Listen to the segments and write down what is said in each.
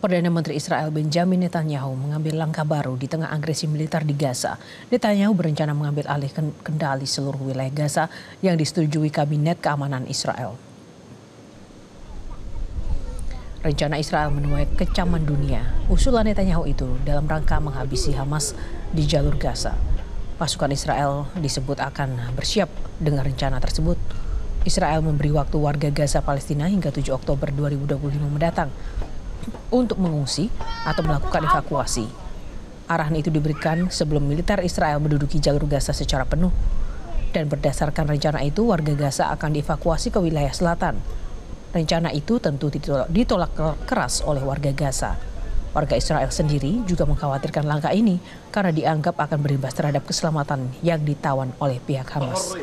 Perdana Menteri Israel Benjamin Netanyahu mengambil langkah baru di tengah agresi militer di Gaza. Netanyahu berencana mengambil alih kendali seluruh wilayah Gaza yang disetujui Kabinet Keamanan Israel. Rencana Israel menuai kecaman dunia. Usulan Netanyahu itu dalam rangka menghabisi Hamas di jalur Gaza. Pasukan Israel disebut akan bersiap dengan rencana tersebut. Israel memberi waktu warga Gaza Palestina hingga 7 Oktober 2025 mendatang untuk mengungsi atau melakukan evakuasi. Arahan itu diberikan sebelum militer Israel menduduki jalur Gaza secara penuh. Dan berdasarkan rencana itu, warga Gaza akan dievakuasi ke wilayah selatan. Rencana itu tentu ditolak keras oleh warga Gaza. Warga Israel sendiri juga mengkhawatirkan langkah ini karena dianggap akan berimbas terhadap keselamatan yang ditawan oleh pihak Hamas.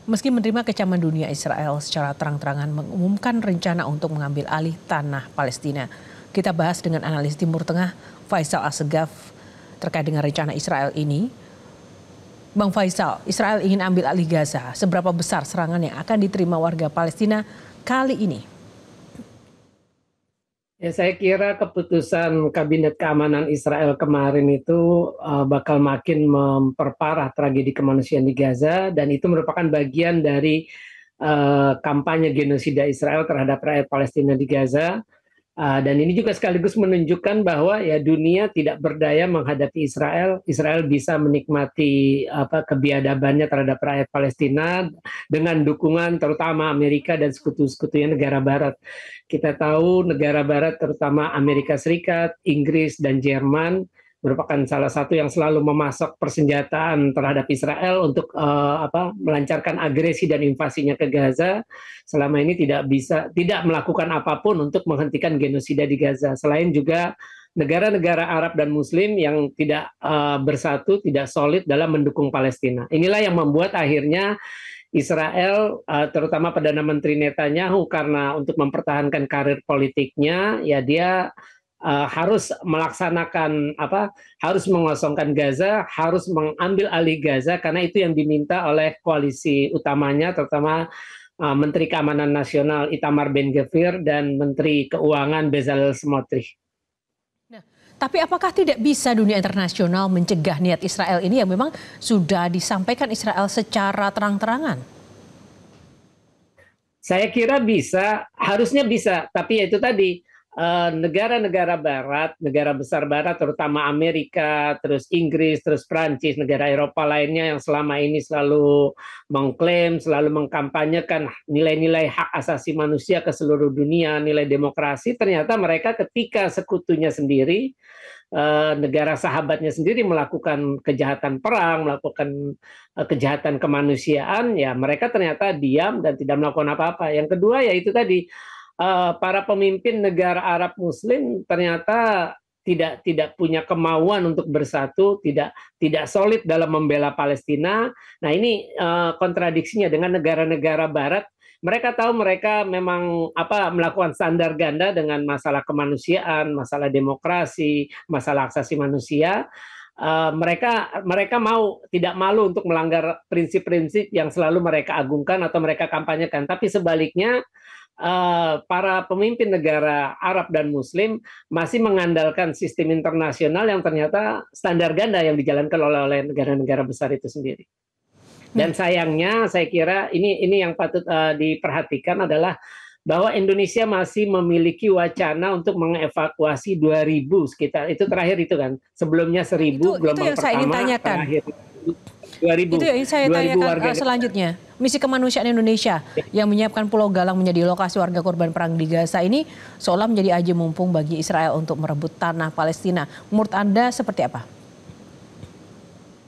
Meski menerima kecaman dunia, Israel secara terang-terangan mengumumkan rencana untuk mengambil alih tanah Palestina. Kita bahas dengan analis Timur Tengah Faisal Assegaf terkait dengan rencana Israel ini. Bang Faisal, Israel ingin ambil alih Gaza. Seberapa besar serangan yang akan diterima warga Palestina kali ini? Ya, saya kira keputusan Kabinet Keamanan Israel kemarin itu bakal makin memperparah tragedi kemanusiaan di Gaza, dan itu merupakan bagian dari kampanye genosida Israel terhadap rakyat Palestina di Gaza. Dan ini juga sekaligus menunjukkan bahwa ya dunia tidak berdaya menghadapi Israel. Israel bisa menikmati kebiadabannya terhadap rakyat Palestina dengan dukungan terutama Amerika dan sekutu-sekutunya negara Barat. Kita tahu negara Barat terutama Amerika Serikat, Inggris, dan Jerman merupakan salah satu yang selalu memasok persenjataan terhadap Israel untuk melancarkan agresi dan invasinya ke Gaza. Selama ini tidak melakukan apapun untuk menghentikan genosida di Gaza. Selain juga negara-negara Arab dan Muslim yang tidak bersatu, tidak solid dalam mendukung Palestina. Inilah yang membuat akhirnya Israel, terutama Perdana Menteri Netanyahu, karena untuk mempertahankan karir politiknya, ya dia harus melaksanakan harus mengosongkan Gaza, harus mengambil alih Gaza, karena itu yang diminta oleh koalisi utamanya, terutama Menteri Keamanan Nasional Itamar Ben-Gvir dan Menteri Keuangan Bezalel Smotrich. Nah, tapi apakah tidak bisa dunia internasional mencegah niat Israel ini yang memang sudah disampaikan Israel secara terang-terangan? Saya kira bisa, harusnya bisa, tapi ya itu tadi, negara-negara Barat, negara besar Barat, terutama Amerika, terus Inggris, terus Prancis, negara Eropa lainnya yang selama ini selalu mengklaim, selalu mengkampanyekan nilai-nilai hak asasi manusia ke seluruh dunia, nilai demokrasi, ternyata mereka ketika sekutunya sendiri, negara sahabatnya sendiri melakukan kejahatan perang, melakukan kejahatan kemanusiaan, ya mereka ternyata diam dan tidak melakukan apa-apa. Yang kedua ya itu tadi, para pemimpin negara Arab Muslim ternyata tidak punya kemauan untuk bersatu, tidak solid dalam membela Palestina. Nah ini kontradiksinya dengan negara-negara Barat. Mereka tahu mereka memang melakukan standar ganda dengan masalah kemanusiaan, masalah demokrasi, masalah hak asasi manusia. Mereka tidak malu untuk melanggar prinsip-prinsip yang selalu mereka agungkan atau mereka kampanyekan. Tapi sebaliknya, para pemimpin negara Arab dan Muslim masih mengandalkan sistem internasional yang ternyata standar ganda yang dijalankan oleh negara-negara besar itu sendiri. Dan sayangnya saya kira ini yang patut diperhatikan adalah bahwa Indonesia masih memiliki wacana untuk mengevakuasi 2.000 sekitar, itu terakhir itu kan, sebelumnya 1.000 gelombang yang saya ingin pertama, tanyakan. terakhir 2.000. Itu yang saya tanyakan selanjutnya. Misi kemanusiaan Indonesia yang menyiapkan Pulau Galang menjadi lokasi warga korban perang di Gaza ini seolah menjadi aji mumpung bagi Israel untuk merebut tanah Palestina. Menurut Anda seperti apa?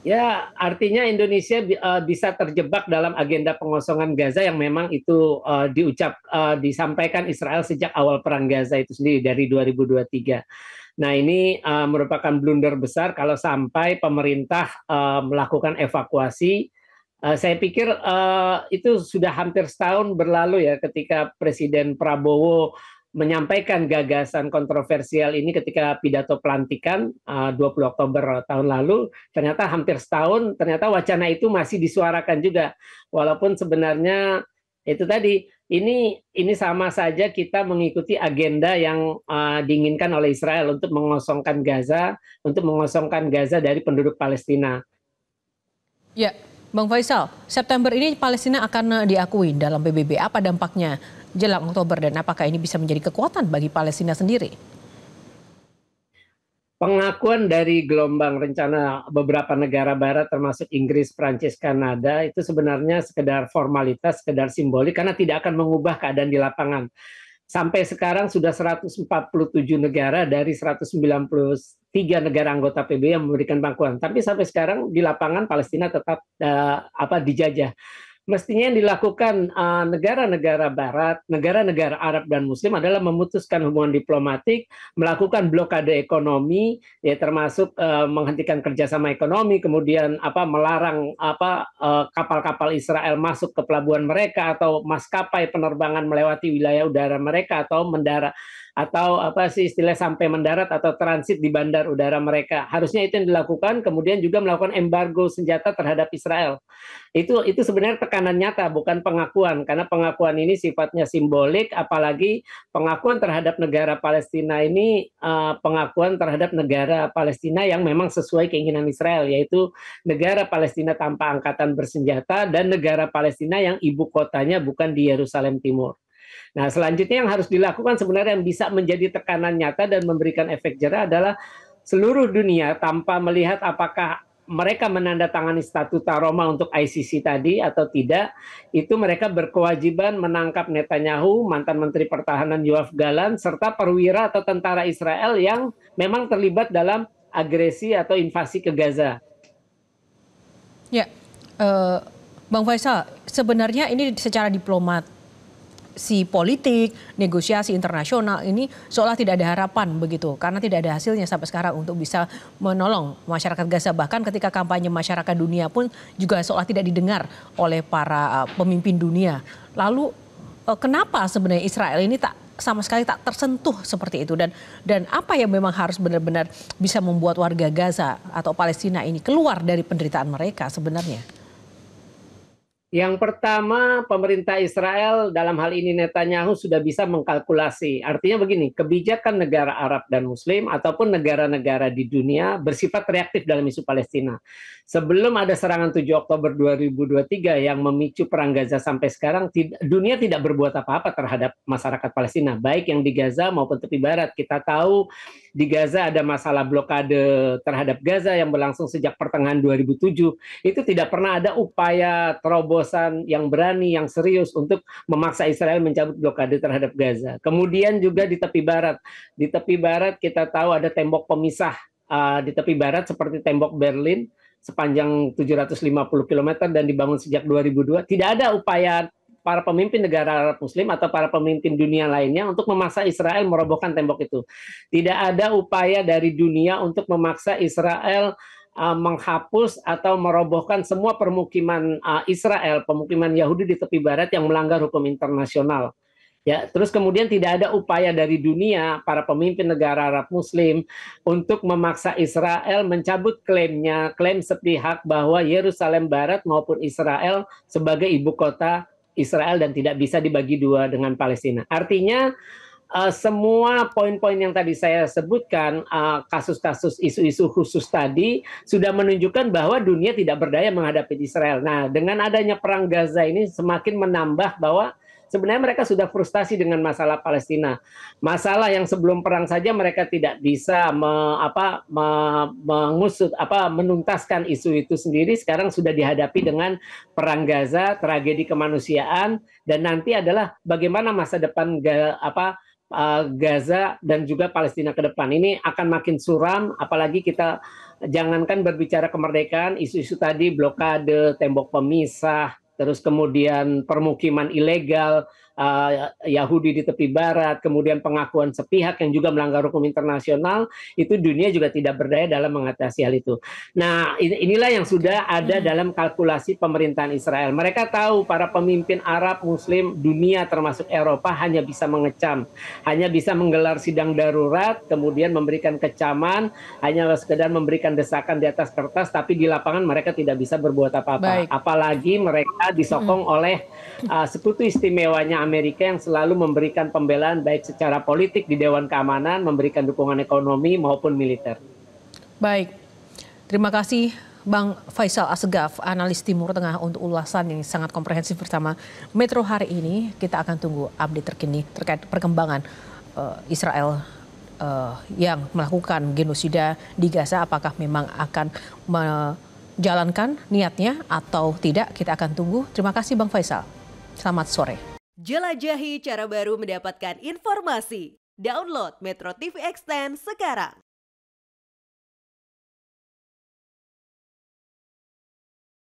Ya, artinya Indonesia bisa terjebak dalam agenda pengosongan Gaza yang memang itu disampaikan Israel sejak awal perang Gaza itu sendiri dari 2023. Nah ini merupakan blunder besar kalau sampai pemerintah melakukan evakuasi. Saya pikir itu sudah hampir setahun berlalu ya ketika Presiden Prabowo menyampaikan gagasan kontroversial ini ketika pidato pelantikan 20 Oktober tahun lalu, ternyata hampir setahun, ternyata wacana itu masih disuarakan juga. Walaupun sebenarnya itu tadi, ini sama saja kita mengikuti agenda yang diinginkan oleh Israel untuk mengosongkan Gaza dari penduduk Palestina. Ya, Bang Faisal, September ini Palestina akan diakui dalam PBB. Apa dampaknya jelang Oktober dan apakah ini bisa menjadi kekuatan bagi Palestina sendiri? Pengakuan dari gelombang rencana beberapa negara barat termasuk Inggris, Prancis, Kanada itu sebenarnya sekedar formalitas, sekedar simbolik karena tidak akan mengubah keadaan di lapangan. Sampai sekarang sudah 147 negara dari 193 negara anggota PBB yang memberikan pengakuan. Tapi sampai sekarang di lapangan Palestina tetap dijajah. Mestinya yang dilakukan negara-negara Barat, negara-negara Arab dan Muslim adalah memutuskan hubungan diplomatik, melakukan blokade ekonomi, ya termasuk menghentikan kerjasama ekonomi, kemudian melarang kapal-kapal Israel masuk ke pelabuhan mereka atau maskapai penerbangan melewati wilayah udara mereka atau mendarat atau istilah sampai mendarat atau transit di bandar udara mereka. Harusnya itu yang dilakukan, kemudian juga melakukan embargo senjata terhadap Israel. Itu sebenarnya tekanan nyata, bukan pengakuan, karena pengakuan ini sifatnya simbolik, apalagi pengakuan terhadap negara Palestina ini pengakuan terhadap negara Palestina yang memang sesuai keinginan Israel, yaitu negara Palestina tanpa angkatan bersenjata dan negara Palestina yang ibu kotanya bukan di Yerusalem Timur. Nah, selanjutnya yang harus dilakukan sebenarnya yang bisa menjadi tekanan nyata dan memberikan efek jera adalah seluruh dunia tanpa melihat apakah mereka menandatangani Statuta Roma untuk ICC tadi atau tidak, itu mereka berkewajiban menangkap Netanyahu, mantan Menteri Pertahanan Yoav Gallant, serta perwira atau tentara Israel yang memang terlibat dalam agresi atau invasi ke Gaza. Ya, Bang Faisal, sebenarnya ini secara diplomatik, politik, negosiasi internasional ini seolah tidak ada harapan begitu karena tidak ada hasilnya sampai sekarang untuk bisa menolong masyarakat Gaza, bahkan ketika kampanye masyarakat dunia pun juga seolah tidak didengar oleh para pemimpin dunia. Lalu kenapa sebenarnya Israel ini sama sekali tak tersentuh seperti itu dan apa yang memang harus benar-benar bisa membuat warga Gaza atau Palestina ini keluar dari penderitaan mereka sebenarnya? Yang pertama, pemerintah Israel dalam hal ini Netanyahu sudah bisa mengkalkulasi. Artinya begini, kebijakan negara Arab dan Muslim ataupun negara-negara di dunia bersifat reaktif dalam isu Palestina. Sebelum ada serangan 7 Oktober 2023 yang memicu perang Gaza sampai sekarang, dunia tidak berbuat apa-apa terhadap masyarakat Palestina, baik yang di Gaza maupun tepi barat. Kita tahu di Gaza ada masalah blokade terhadap Gaza yang berlangsung sejak pertengahan 2007. Itu tidak pernah ada upaya terobosan yang berani, yang serius untuk memaksa Israel mencabut blokade terhadap Gaza. Kemudian juga di tepi barat. Di tepi barat kita tahu ada tembok pemisah di tepi barat seperti tembok Berlin sepanjang 750 km dan dibangun sejak 2002. Tidak ada upaya para pemimpin negara Arab Muslim atau para pemimpin dunia lainnya untuk memaksa Israel merobohkan tembok itu. Tidak ada upaya dari dunia untuk memaksa Israel menghapus atau merobohkan semua permukiman Israel, pemukiman Yahudi di tepi barat yang melanggar hukum internasional. Ya, terus kemudian tidak ada upaya dari dunia, para pemimpin negara Arab Muslim untuk memaksa Israel mencabut klaim sepihak bahwa Yerusalem Barat maupun Israel sebagai ibu kota Israel dan tidak bisa dibagi dua dengan Palestina. Artinya semua poin-poin yang tadi saya sebutkan, kasus-kasus isu-isu khusus tadi sudah menunjukkan bahwa dunia tidak berdaya menghadapi Israel. Nah, dengan adanya perang Gaza ini semakin menambah bahwa sebenarnya mereka sudah frustasi dengan masalah Palestina. Masalah yang sebelum perang saja mereka tidak bisa menuntaskan isu itu sendiri, sekarang sudah dihadapi dengan perang Gaza, tragedi kemanusiaan, dan nanti adalah bagaimana masa depan Gaza dan juga Palestina ke depan. Ini akan makin suram, apalagi kita jangankan berbicara kemerdekaan, isu-isu tadi blokade, tembok pemisah, terus kemudian permukiman ilegal, Yahudi di tepi barat, kemudian pengakuan sepihak yang juga melanggar hukum internasional, itu dunia juga tidak berdaya dalam mengatasi hal itu. Nah, inilah yang sudah ada dalam kalkulasi pemerintahan Israel. Mereka tahu para pemimpin Arab, Muslim, dunia termasuk Eropa hanya bisa mengecam, hanya bisa menggelar sidang darurat, kemudian memberikan kecaman, hanya sekedar memberikan desakan di atas kertas, tapi di lapangan mereka tidak bisa berbuat apa-apa. Apalagi mereka disokong oleh sekutu istimewanya Amerika yang selalu memberikan pembelaan baik secara politik di Dewan Keamanan, memberikan dukungan ekonomi maupun militer. Baik, terima kasih Bang Faisal Assegaf, analis Timur Tengah untuk ulasan yang sangat komprehensif bersama Metro hari ini. Kita akan tunggu update terkini terkait perkembangan Israel yang melakukan genosida di Gaza. Apakah memang akan menjalankan niatnya atau tidak? Kita akan tunggu. Terima kasih Bang Faisal. Selamat sore. Jelajahi cara baru mendapatkan informasi. Download Metro TV Extend sekarang.